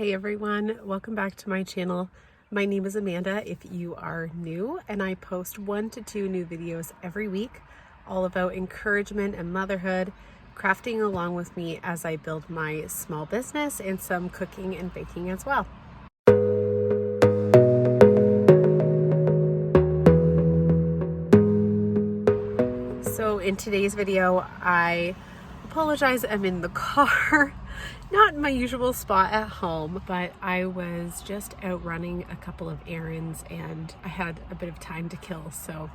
Hey everyone, welcome back to my channel. My name is Amanda if you are new, and I post 1 to 2 new videos every week all about encouragement and motherhood, crafting along with me as I build my small business, and some cooking and baking as well. So in today's video, I apologize, I'm in the car. Not my usual spot at home, but I was just out running a couple of errands and I had a bit of time to kill. So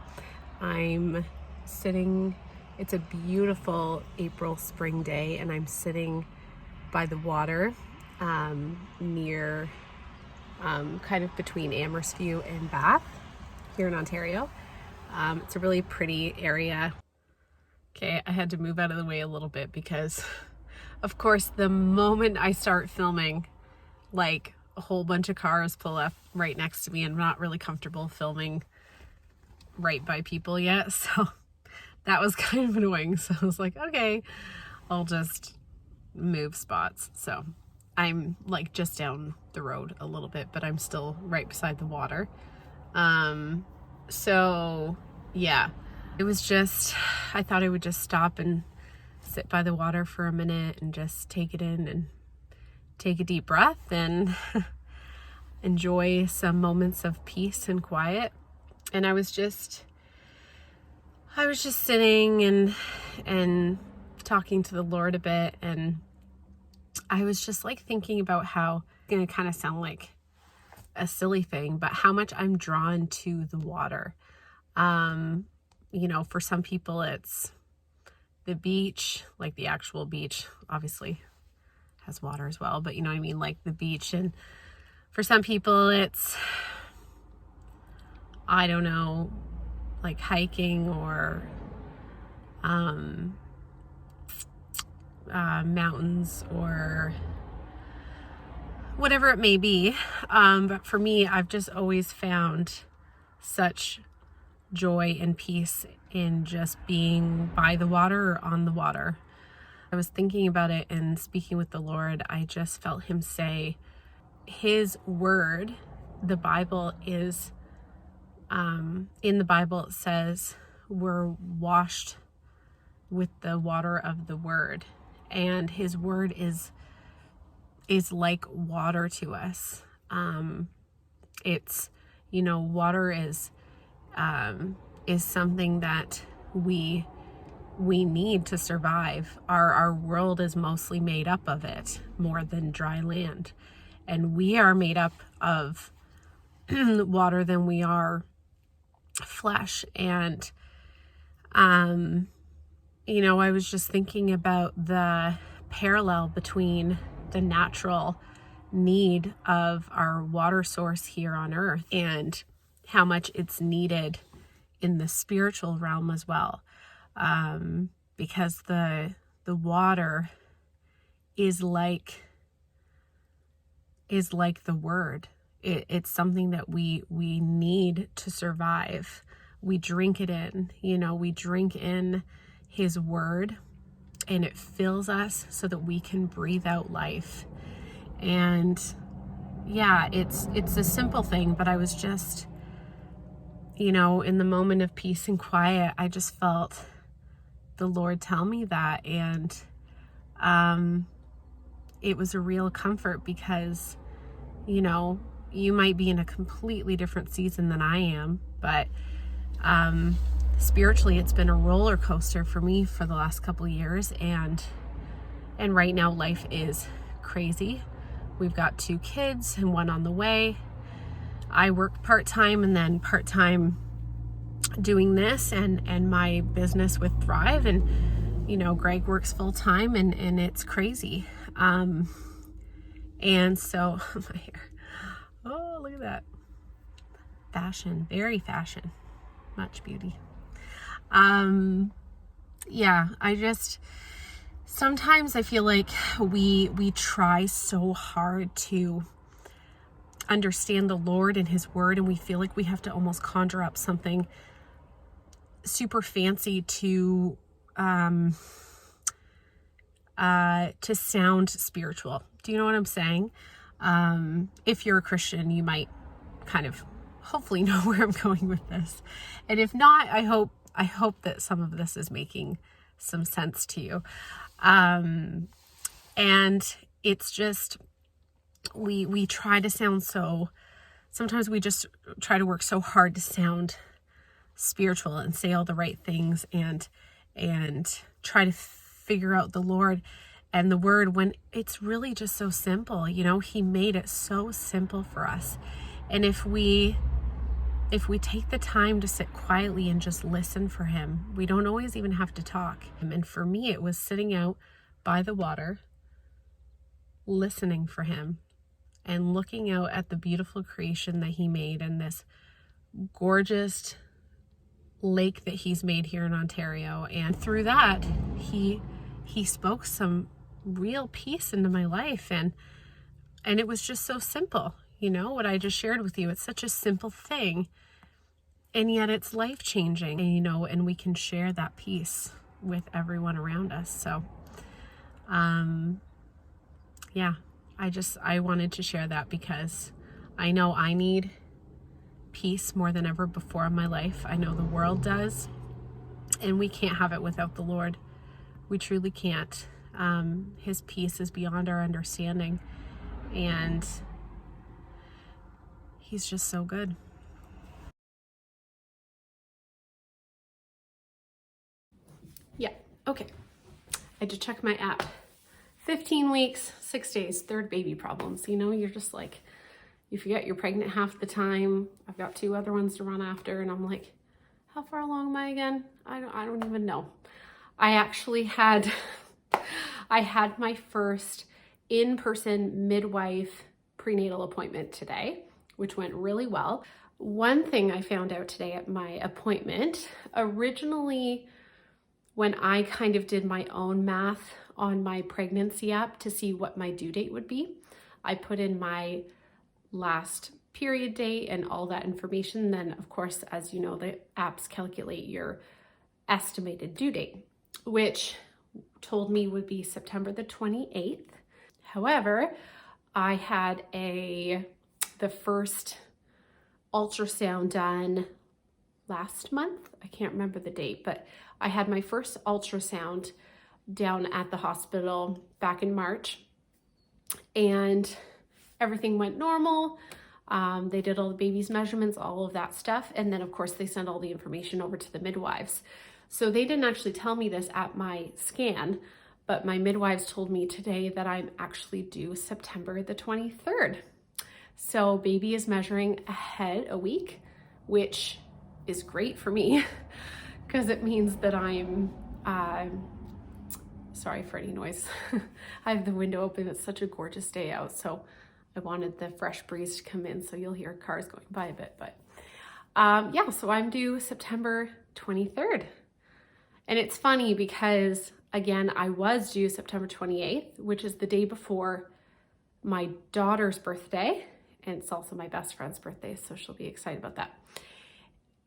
I'm sitting, it's a beautiful April spring day, and I'm sitting by the water near kind of between Amherstview and Bath here in Ontario. It's a really pretty area. Okay, I had to move out of the way a little bit because of course, the moment I start filming, like a whole bunch of cars pull up right next to me, and I'm not really comfortable filming right by people yet. So that was kind of annoying. So I was like, okay, I'll just move spots. So I'm like just down the road a little bit, but I'm still right beside the water. So yeah, it was just, I thought I would just stop and sit by the water for a minute and just take it in and take a deep breath and enjoy some moments of peace and quiet. And I was just sitting and talking to the Lord a bit, and I was just like thinking about how, it's gonna kind of sound like a silly thing, but how much I'm drawn to the water. You know, for some people it's the beach, like the actual beach obviously has water as well, but you know what I mean, like the beach. And for some people it's, I don't know, like hiking or mountains or whatever it may be. But for me, I've just always found such joy and peace in just being by the water or on the water. I was thinking about it and speaking with the Lord. I just felt him say his word, the Bible is, in the Bible it says we're washed with the water of the word, and his word is like water to us. It's, you know, water is something that we need to survive. Our world is mostly made up of it, more than dry land. And we are made up of water than we are flesh. And, you know, I was just thinking about the parallel between the natural need of our water source here on earth and how much it's needed in the spiritual realm as well. Because the water is like the word. It's something that we need to survive. We drink it in, you know, we drink in his word, and it fills us so that we can breathe out life. And yeah, it's a simple thing, but I was just, you know, in the moment of peace and quiet, I just felt the Lord tell me that. And it was a real comfort because, you know, you might be in a completely different season than I am, but spiritually it's been a roller coaster for me for the last couple of years, and right now life is crazy. We've got 2 kids and 1 on the way. I work part-time and then part-time doing this and my business with Thrive, and you know, Greg works full-time, and it's crazy. And so my hair, oh look at that, fashion, very fashion, much beauty. Yeah, I just, sometimes I feel like we try so hard to understand the Lord and his word, and we feel like we have to almost conjure up something super fancy to sound spiritual. Do you know what I'm saying? If you're a Christian, you might kind of hopefully know where I'm going with this. And if not, I hope that some of this is making some sense to you. And it's just, we try to sound sometimes we just try to work so hard to sound spiritual and say all the right things and try to figure out the Lord and the word when it's really just so simple. He made it so simple for us. And if we take the time to sit quietly and just listen for him, we don't always even have to talk. And for me, it was sitting out by the water, listening for him and looking out at the beautiful creation that he made and this gorgeous lake that he's made here in Ontario. And through that, he spoke some real peace into my life. And it was just so simple. What I just shared with you, it's such a simple thing, and yet it's life-changing, and we can share that peace with everyone around us. So, yeah, I wanted to share that because I know I need peace more than ever before in my life. I know the world does, and we can't have it without the Lord. We truly can't. His peace is beyond our understanding, and he's just so good. Yeah, okay. I had to check my app. 15 weeks, 6 days, third baby problems. You're just like, you forget you're pregnant half the time. I've got 2 other ones to run after, and I'm like, how far along am I again? I don't even know. I actually had my first in-person midwife prenatal appointment today, which went really well. One thing I found out today at my appointment, originally when I kind of did my own math on my pregnancy app to see what my due date would be, I put in my last period date and all that information. Then, of course, as you know, the apps calculate your estimated due date, which told me would be September the 28th. However, I had the first ultrasound done last month. I can't remember the date, but I had my first ultrasound down at the hospital back in March, and everything went normal. They did all the baby's measurements, all of that stuff. And then of course they sent all the information over to the midwives. So they didn't actually tell me this at my scan, but my midwives told me today that I'm actually due September the 23rd. So baby is measuring ahead a week, which is great for me because it means that I'm, sorry for any noise. I have the window open. It's such a gorgeous day out. So I wanted the fresh breeze to come in. So you'll hear cars going by a bit, but yeah, so I'm due September 23rd. And it's funny because again, I was due September 28th, which is the day before my daughter's birthday. And it's also my best friend's birthday, so she'll be excited about that.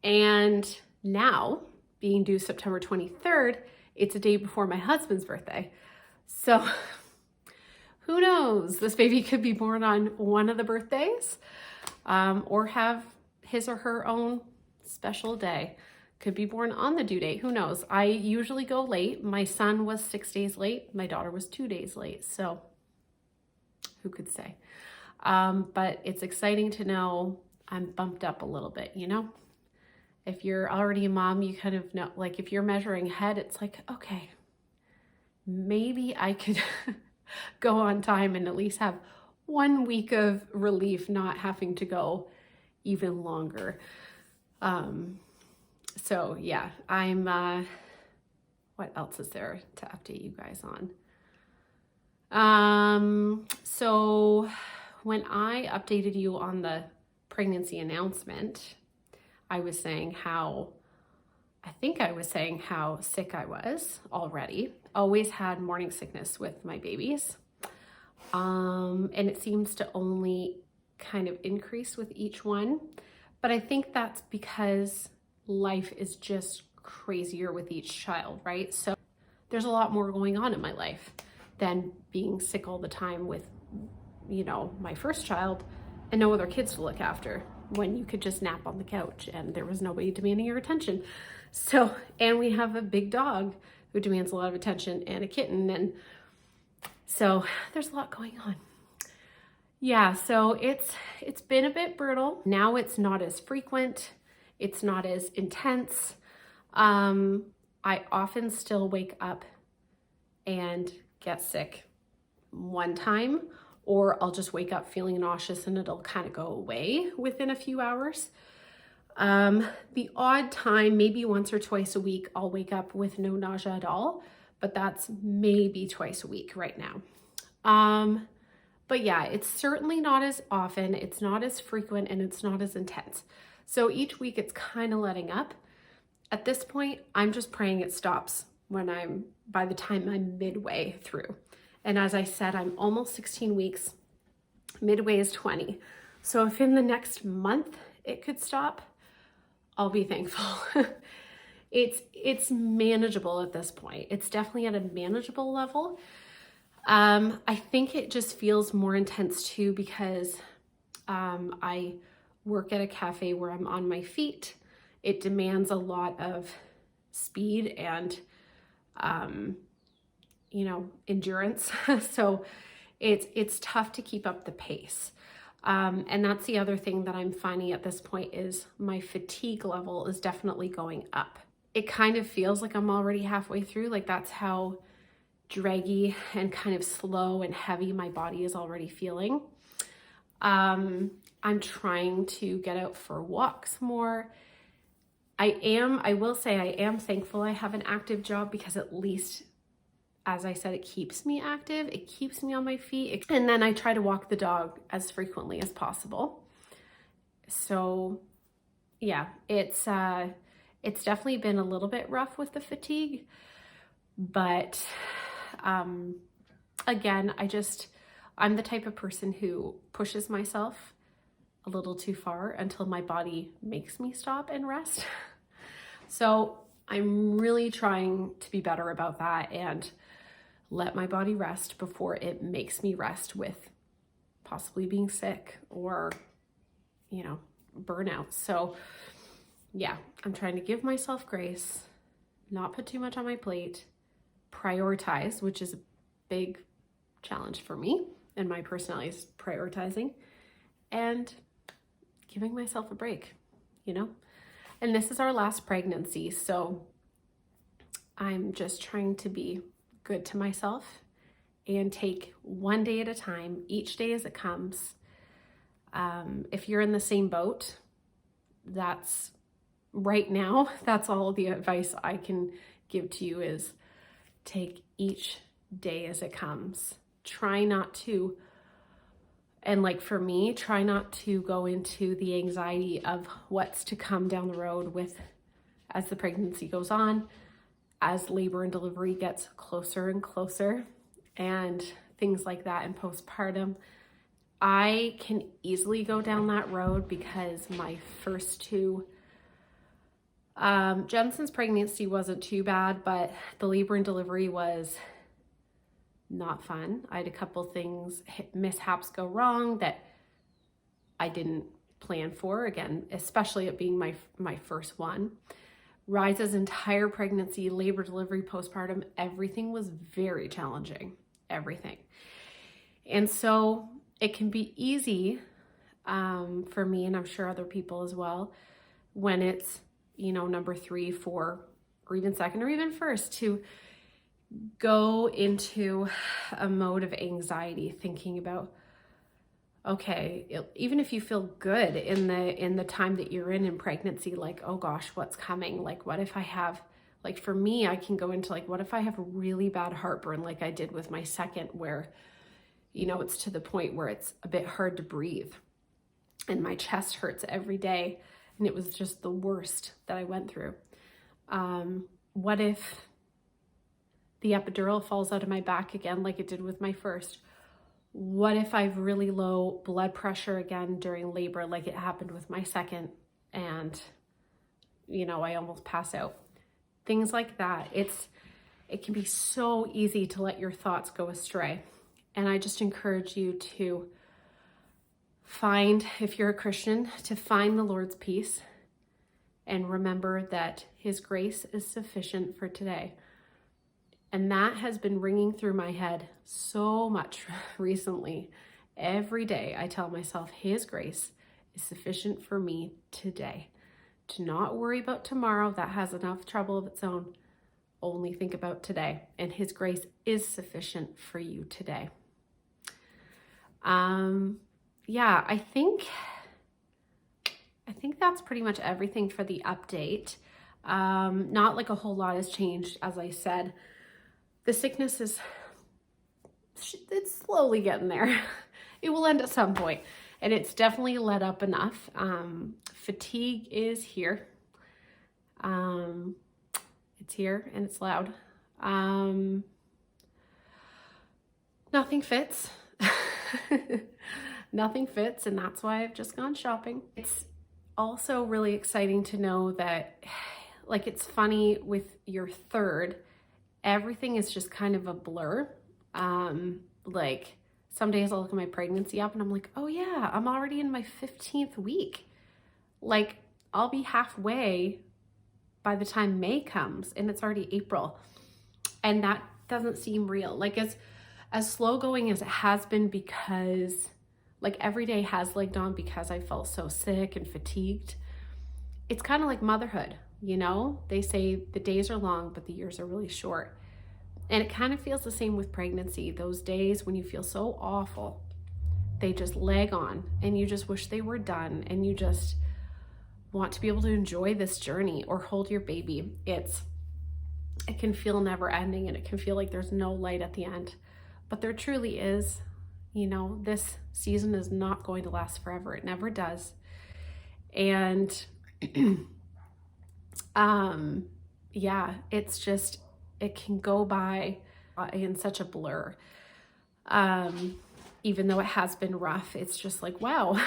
And now, being due September 23rd, it's a day before my husband's birthday. So who knows? This baby could be born on one of the birthdays, or have his or her own special day. Could be born on the due date. Who knows? I usually go late. My son was 6 days late. My daughter was 2 days late. So who could say? But it's exciting to know I'm bumped up a little bit, you know? If you're already a mom, you kind of know, like if you're measuring ahead, it's like, okay, maybe I could go on time and at least have 1 week of relief, not having to go even longer. So yeah, I'm, what else is there to update you guys on? So when I updated you on the pregnancy announcement, I was saying how sick I was already. Always had morning sickness with my babies. And it seems to only kind of increase with each one. But I think that's because life is just crazier with each child, right? So there's a lot more going on in my life than being sick all the time with you know, my first child and no other kids to look after when you could just nap on the couch and there was nobody demanding your attention. So, and we have a big dog who demands a lot of attention and a kitten. And so there's a lot going on. Yeah, so it's been a bit brutal. Now it's not as frequent. It's not as intense. I often still wake up and get sick one time, or I'll just wake up feeling nauseous and it'll kind of go away within a few hours. The odd time, maybe once or twice a week, I'll wake up with no nausea at all, but that's maybe twice a week right now. But yeah, it's certainly not as often, it's not as frequent, and it's not as intense. So each week it's kind of letting up. At this point, I'm just praying it stops by the time I'm midway through. And as I said, I'm almost 16 weeks, midway is 20. So if in the next month it could stop, I'll be thankful. It's manageable at this point. It's definitely at a manageable level. I think it just feels more intense too because I work at a cafe where I'm on my feet. It demands a lot of speed and, you know, endurance. So it's tough to keep up the pace. And that's the other thing that I'm finding at this point is my fatigue level is definitely going up. It kind of feels like I'm already halfway through. Like that's how draggy and kind of slow and heavy my body is already feeling. I'm trying to get out for walks more. I will say I am thankful I have an active job because at least, as I said, it keeps me active. It keeps me on my feet. And then I try to walk the dog as frequently as possible. So yeah, it's definitely been a little bit rough with the fatigue, but again, I'm the type of person who pushes myself a little too far until my body makes me stop and rest. So I'm really trying to be better about that and let my body rest before it makes me rest with possibly being sick or, you know, burnout. So yeah, I'm trying to give myself grace, not put too much on my plate, prioritize, which is a big challenge for me and my personality is prioritizing, and giving myself a break, you know? And this is our last pregnancy, so I'm just trying to be good to myself and take one day at a time, each day as it comes. If you're in the same boat, that's right now, that's all the advice I can give to you is take each day as it comes. Try not to, and like for me, try not to go into the anxiety of what's to come down the road as the pregnancy goes on, as labor and delivery gets closer and closer, and things like that in postpartum. I can easily go down that road because my first two, Jensen's pregnancy wasn't too bad, but the labor and delivery was not fun. I had a couple things, mishaps go wrong that I didn't plan for, again, especially it being my first one. Riza's entire pregnancy, labor, delivery, postpartum, everything was very challenging, everything. And so it can be easy for me, and I'm sure other people as well, when it's, you know, number 3, 4, or even second, or even first, to go into a mode of anxiety, thinking about, okay, even if you feel good in the time that you're in pregnancy, like, oh gosh, what's coming? Like, what if I have, like for me, I can go into like, what if I have really bad heartburn like I did with my second, where, you know, it's to the point where it's a bit hard to breathe and my chest hurts every day. And it was just the worst that I went through. What if the epidural falls out of my back again, like it did with my first? What if I have really low blood pressure again during labor, like it happened with my second, and, you know, I almost pass out? Things like that. It can be so easy to let your thoughts go astray. And I just encourage you to if you're a Christian, to find the Lord's peace and remember that his grace is sufficient for today. And that has been ringing through my head so much recently. Every day I tell myself his grace is sufficient for me today. To not worry about tomorrow, that has enough trouble of its own. Only think about today, and his grace is sufficient for you today. Yeah, I think that's pretty much everything for the update. Not like a whole lot has changed, as I said. The sickness it's slowly getting there. It will end at some point, and it's definitely let up enough. Fatigue is here. It's here and it's loud. Nothing fits. Nothing fits, and that's why I've just gone shopping. It's also really exciting to know that, like, it's funny with your third, everything is just kind of a blur. Like, some days I'll look at my pregnancy app and I'm like, oh yeah, I'm already in my 15th week. Like, I'll be halfway by the time May comes, and it's already April. And that doesn't seem real. Like, as slow going as it has been, because like every day has lagged on because I felt so sick and fatigued. It's kind of like motherhood, you know? They say the days are long, but the years are really short. And it kind of feels the same with pregnancy. Those days when you feel so awful, they just lag on, and you just wish they were done, and you just want to be able to enjoy this journey or hold your baby. It can feel never ending, and it can feel like there's no light at the end, but there truly is. You know, this season is not going to last forever. It never does. And yeah, it's just, it can go by in such a blur. Even though it has been rough, it's just like, wow.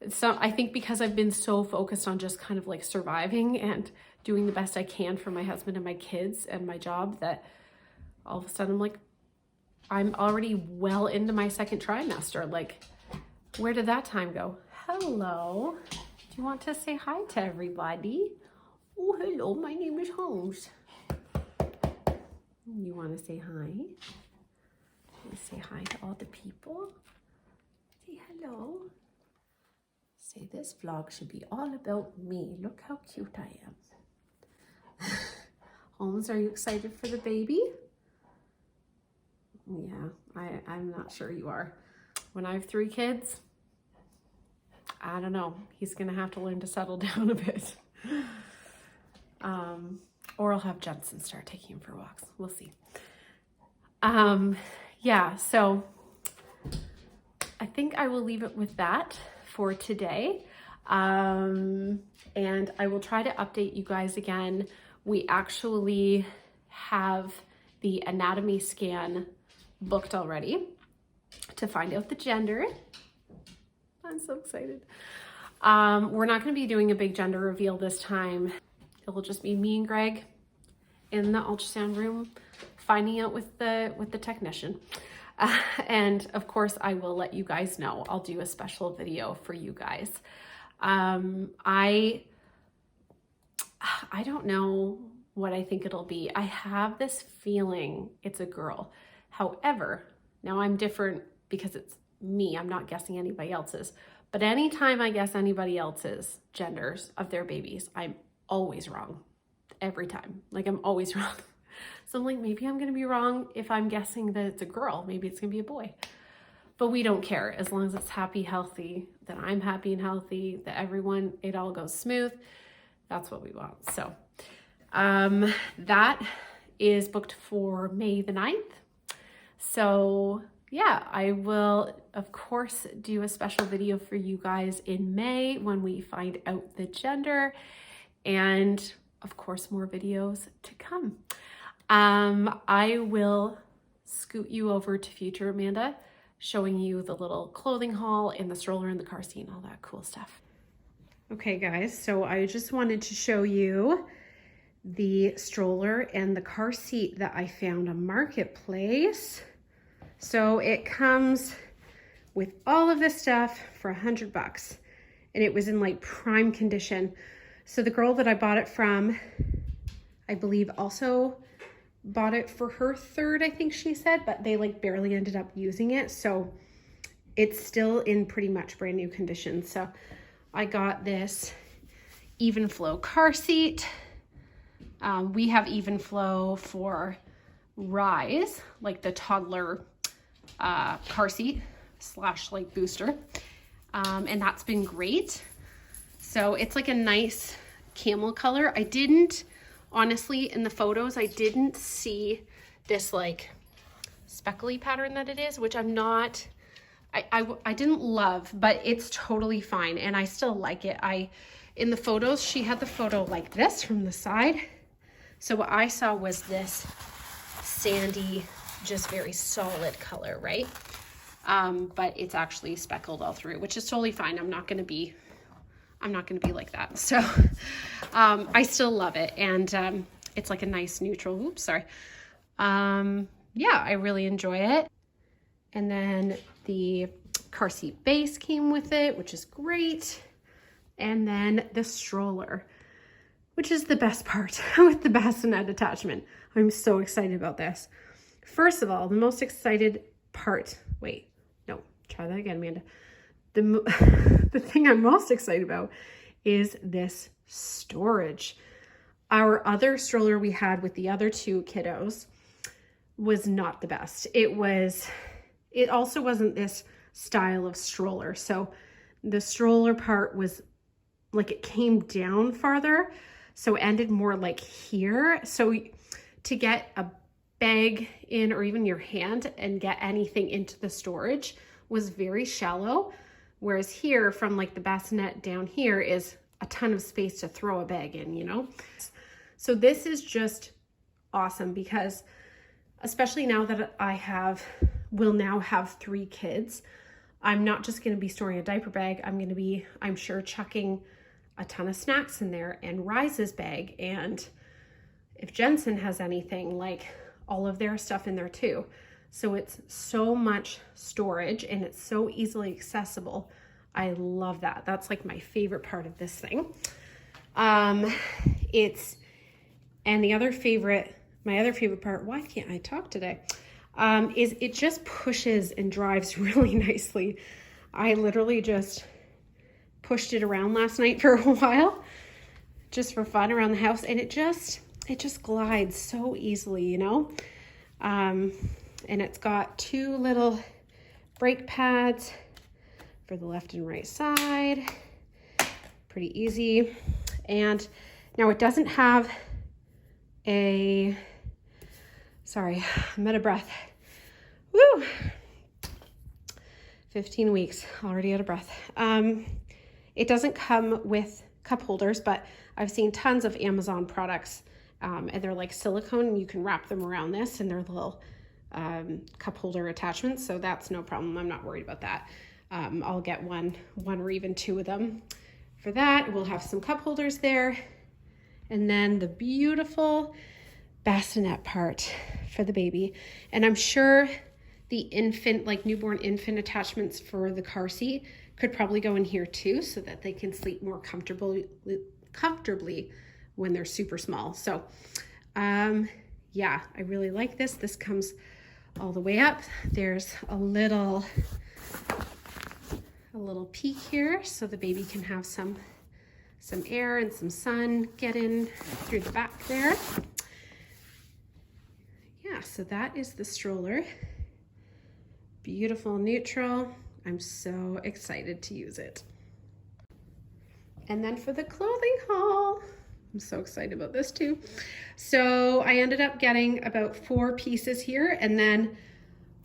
So I think because I've been so focused on just kind of like surviving and doing the best I can for my husband and my kids and my job, that all of a sudden I'm like, I'm already well into my second trimester. Like, where did that time go? Hello. Do you want to say hi to everybody? Oh, hello. My name is Holmes. You want to say hi? Say hi to all the people. Say hello. Say this vlog should be all about me. Look how cute I am. Holmes, are you excited for the baby? Yeah, I'm not sure you are. When I have 3 kids, I don't know. He's gonna have to learn to settle down a bit. Or I'll have Jensen start taking him for walks. We'll see. Yeah, so I think I will leave it with that for today. And I will try to update you guys again. We actually have the anatomy scan booked already to find out the gender. I'm so excited. We're not going to be doing a big gender reveal this time. It will just be me and Greg in the ultrasound room finding out with the technician. And of course I will let you guys know. I'll do a special video for you guys. I don't know what I think it'll be. I have this feeling it's a girl. However, now I'm different because it's me. I'm not guessing anybody else's. But anytime I guess anybody else's genders of their babies, I'm always wrong. Every time. Like, I'm always wrong. So I'm like, maybe I'm going to be wrong if I'm guessing that it's a girl. Maybe it's going to be a boy. But we don't care. As long as it's happy, healthy, that I'm happy and healthy, that everyone, it all goes smooth. That's what we want. So that is booked for May the 9th. So yeah, I will, of course, do a special video for you guys in May when we find out the gender, and of course, more videos to come. I will scoot you over to future Amanda, showing you the little clothing haul and the stroller and the car seat and all that cool stuff. Okay guys, so I just wanted to show you the stroller and the car seat that I found on Marketplace. So it comes with all of this stuff for $100, and it was in like prime condition. So the girl that I bought it from, I believe also bought it for her third, I think she said, but they like barely ended up using it. So it's still in pretty much brand new condition. So I got this Even Flow car seat. We have Even Flow for Rise, like the toddler car seat / like booster. And that's been great. So it's like a nice camel color. I didn't, honestly, in the photos, I didn't see this like speckly pattern that it is, which I'm not, I didn't love, but it's totally fine. And I still like it. In the photos, she had the photo like this from the side. So what I saw was this sandy, just very solid color, right? But it's actually speckled all through, which is totally fine. I'm not gonna be like that. So I still love it. And it's like a nice neutral, oops, sorry. Yeah, I really enjoy it. And then the car seat base came with it, which is great. And then the stroller, which is the best part with the bassinet attachment. I'm so excited about this. First of all, the most excited part, wait, no, try that again, Amanda. The thing I'm most excited about is this storage. Our other stroller we had with the other two kiddos was not the best. It also wasn't this style of stroller. So the stroller part was like, it came down farther. So it ended more like here. So to get a bag in, or even your hand, and get anything into the storage was very shallow. Whereas here, from like the bassinet down here, is a ton of space to throw a bag in, you know? So this is just awesome, because especially now that will now have 3 kids, I'm not just gonna be storing a diaper bag. I'm gonna be, I'm sure, chucking a ton of snacks in there, and Rise's bag, and if Jensen has anything, like all of their stuff in there too. So it's so much storage, and it's so easily accessible. I love that. That's like my favorite part of this thing. And my other favorite part, why can't I talk today? Is it just pushes and drives really nicely. I literally just pushed it around last night for a while, just for fun around the house, and it just glides so easily, you know? And it's got 2 little brake pads for the left and right side. Pretty easy. And now it doesn't have sorry, I'm out of breath. Woo! 15 weeks, already out of breath. It doesn't come with cup holders, but I've seen tons of Amazon products, and they're like silicone, and you can wrap them around this, and they're little cup holder attachments, so that's no problem. I'm not worried about that. I'll get one or even 2 of them for that. We'll have some cup holders there, and then the beautiful bassinet part for the baby. And I'm sure the infant, like newborn infant attachments for the car seat could probably go in here too, so that they can sleep more comfortably when they're super small. So yeah, I really like this. This comes all the way up. There's a little peak here, so the baby can have some air and some sun get in through the back there. Yeah, so that is the stroller. Beautiful neutral. I'm so excited to use it. And then for the clothing haul, I'm so excited about this too. So I ended up getting about 4 pieces here, and then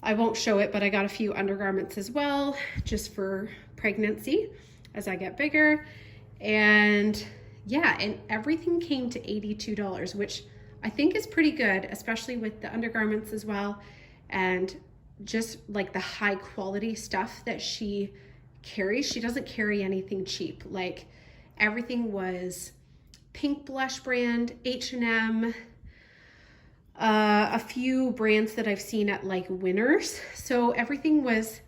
I won't show it, but I got a few undergarments as well, just for pregnancy as I get bigger. And yeah, and everything came to $82, which I think is pretty good, especially with the undergarments as well. And just like the high quality stuff that she carries. She doesn't carry anything cheap. Like everything was Pink Blush brand, H&M, a few brands that I've seen at like Winners. So everything was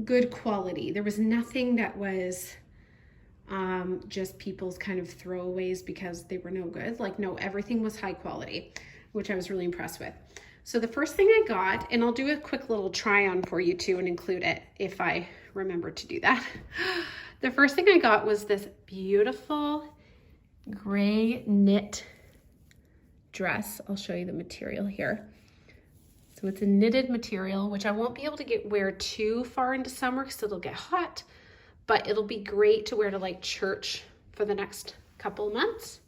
good quality. There was nothing that was just people's kind of throwaways because they were no good. Like, no, everything was high quality, which I was really impressed with. So the first thing I got, and I'll do a quick little try on for you too and include it if I remember to do that. The first thing I got was this beautiful gray knit dress. I'll show you the material here. So it's a knitted material, which I won't be able to wear too far into summer because it'll get hot, but it'll be great to wear to like church for the next couple months.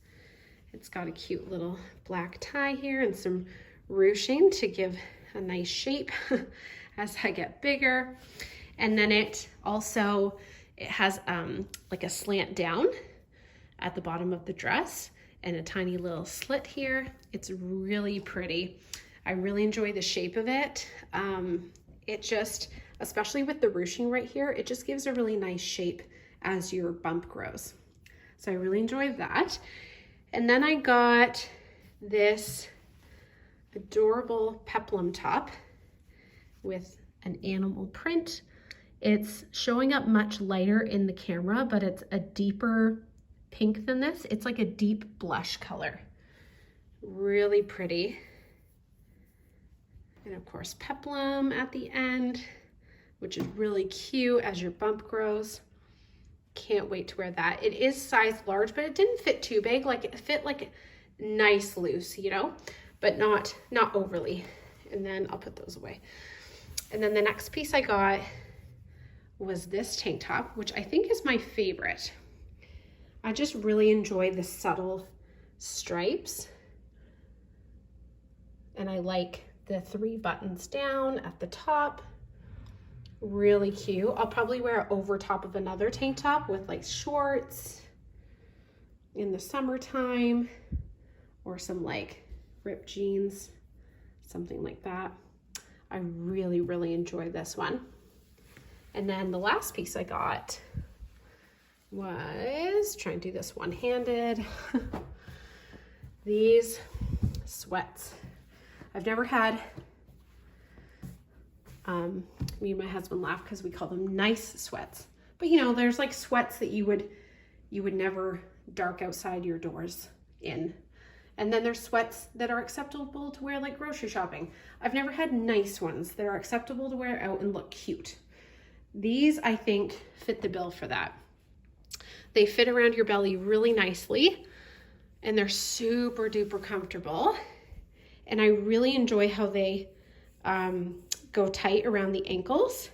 It's got a cute little black tie here and some ruching to give a nice shape as I get bigger. And then it has like a slant down at the bottom of the dress and a tiny little slit here. It's really pretty. I really enjoy the shape of it. It just, especially with the ruching right here, it just gives a really nice shape as your bump grows. So I really enjoyed that. And then I got this adorable peplum top with an animal print. It's showing up much lighter in the camera, but it's a deeper pink than this. It's like a deep blush color. Really pretty. And of course, peplum at the end, which is really cute as your bump grows. Can't wait to wear that. It is size large, but it didn't fit too big. Like, it fit like nice loose, you know, but not overly. And then I'll put those away. And then the next piece I got was this tank top, which I think is my favorite. I just really enjoy the subtle stripes. And I like the 3 buttons down at the top. Really cute. I'll probably wear it over top of another tank top with like shorts in the summertime, or some like ripped jeans, something like that. I really, really enjoy this one. And then the last piece I got was, trying to do this one-handed, these sweats. I've never had, me and my husband laugh because we call them nice sweats. But you know, there's like sweats that you would never dark outside your doors in. And then there's sweats that are acceptable to wear like grocery shopping. I've never had nice ones that are acceptable to wear out and look cute. These, I think, fit the bill for that. They fit around your belly really nicely, and they're super duper comfortable. And I really enjoy how they go tight around the ankles.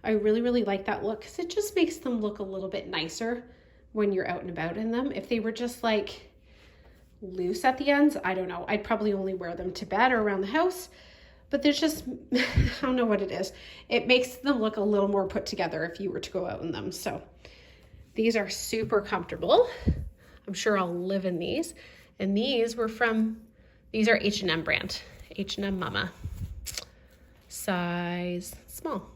I really, really like that look because it just makes them look a little bit nicer when you're out and about in them. If they were just like loose at the ends, I don't know. I'd probably only wear them to bed or around the house, but there's just, I don't know what it is. It makes them look a little more put together if you were to go out in them. So these are super comfortable. I'm sure I'll live in these. And these are H&M brand, H&M Mama, size small.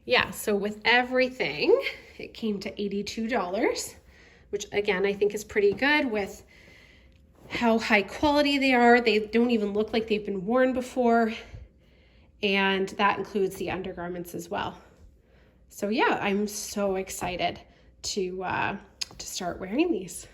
Yeah, so with everything, it came to $82, which again, I think is pretty good with how high quality they are. They don't even look like they've been worn before. And that includes the undergarments as well. So yeah, I'm so excited to start wearing these.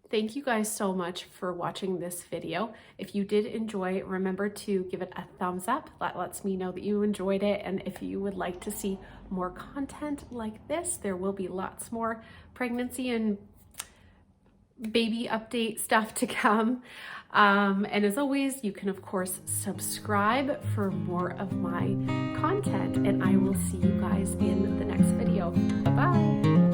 Thank you guys so much for watching this video. If you did enjoy, remember to give it a thumbs up. That lets me know that you enjoyed it. And if you would like to see more content like this, there will be lots more pregnancy and baby update stuff to come. And as always, you can of course subscribe for more of my content, and I will see you guys in the next video. Bye-bye.